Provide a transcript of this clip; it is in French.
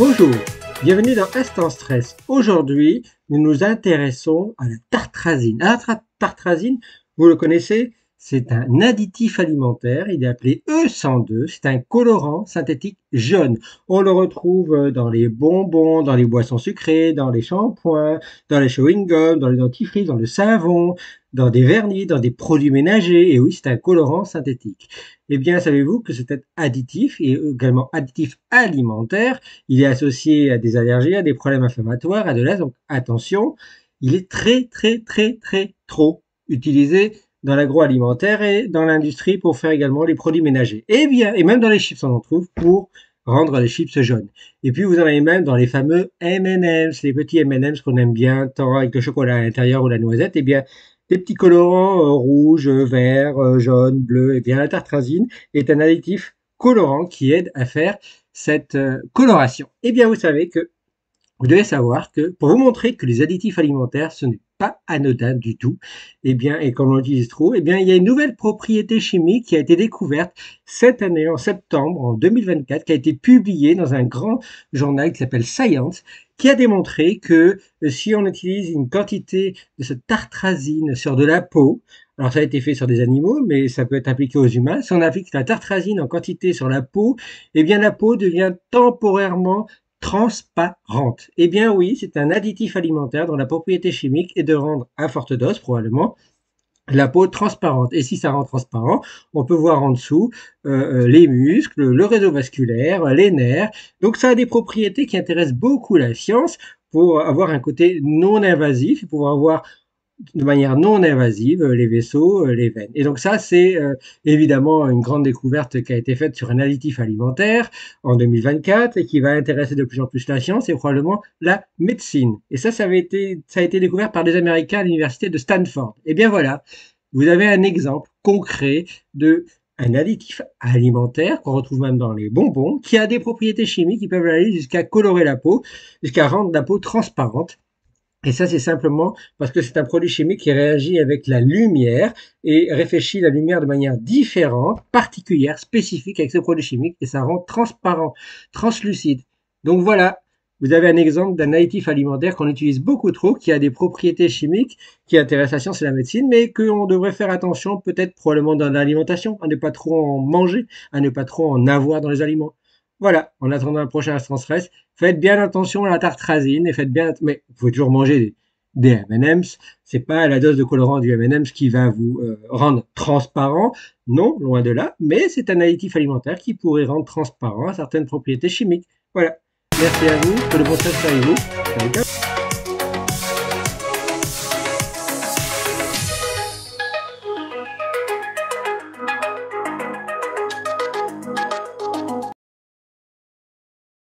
Bonjour, bienvenue dans Instant Stress. Aujourd'hui, nous nous intéressons à la tartrazine. Alors, la tartrazine, vous le connaissez, c'est un additif alimentaire, il est appelé E102, c'est un colorant synthétique jaune. On le retrouve dans les bonbons, dans les boissons sucrées, dans les shampoings, dans les chewing-gums, dans les dentifrices, dans le savon, dans des vernis, dans des produits ménagers, et oui, c'est un colorant synthétique. Eh bien, savez-vous que cet additif est également additif alimentaire, il est associé à des allergies, à des problèmes inflammatoires, à de l'asthme, donc attention, il est très trop utilisé dans l'agroalimentaire et dans l'industrie pour faire également les produits ménagers. Et bien, et même dans les chips, on en trouve pour rendre les chips jaunes. Et puis, vous en avez même dans les fameux M&M's, les petits M&M's qu'on aime bien, tant avec le chocolat à l'intérieur ou la noisette, et bien, des petits colorants rouges, verts, jaunes, bleus, et bien, la tartrazine est un additif colorant qui aide à faire cette coloration. Eh bien, vous savez que vous devez savoir que pour vous montrer que les additifs alimentaires, ce n'est pas anodin du tout, eh bien, et qu'on l'utilise trop, eh bien, il y a une nouvelle propriété chimique qui a été découverte cette année, en septembre, en 2024, qui a été publiée dans un grand journal qui s'appelle Science, qui a démontré que si on utilise une quantité de cette tartrazine sur de la peau, alors ça a été fait sur des animaux, mais ça peut être appliqué aux humains, si on applique la tartrazine en quantité sur la peau, eh bien, la peau devient temporairement transparente. Eh bien oui, c'est un additif alimentaire dont la propriété chimique est de rendre, à forte dose probablement, la peau transparente. Et si ça rend transparent, on peut voir en dessous les muscles, le réseau vasculaire, les nerfs. Donc ça a des propriétés qui intéressent beaucoup la science pour avoir un côté non invasif et pouvoir avoir de manière non invasive les vaisseaux, les veines. Et donc ça, c'est évidemment une grande découverte qui a été faite sur un additif alimentaire en 2024 et qui va intéresser de plus en plus la science et probablement la médecine. Et ça a été découvert par des Américains à l'université de Stanford. Et bien voilà, vous avez un exemple concret de un additif alimentaire qu'on retrouve même dans les bonbons, qui a des propriétés chimiques qui peuvent aller jusqu'à colorer la peau, jusqu'à rendre la peau transparente. Et ça, c'est simplement parce que c'est un produit chimique qui réagit avec la lumière et réfléchit la lumière de manière différente, particulière, spécifique avec ce produit chimique et ça rend transparent, translucide. Donc voilà, vous avez un exemple d'un additif alimentaire qu'on utilise beaucoup trop, qui a des propriétés chimiques qui intéressent la science et la médecine, mais qu'on devrait faire attention peut-être probablement dans l'alimentation, à ne pas trop en manger, à ne pas trop en avoir dans les aliments. Voilà, en attendant le prochain instant stress, faites bien attention à la tartrazine et faites bien, mais vous pouvez toujours manger des M&M's. C'est pas la dose de colorant du M&M's qui va vous rendre transparent. Non, loin de là. Mais c'est un additif alimentaire qui pourrait rendre transparent à certaines propriétés chimiques. Voilà. Merci à vous. Que le bon stress soit avec vous. Salut, ciao.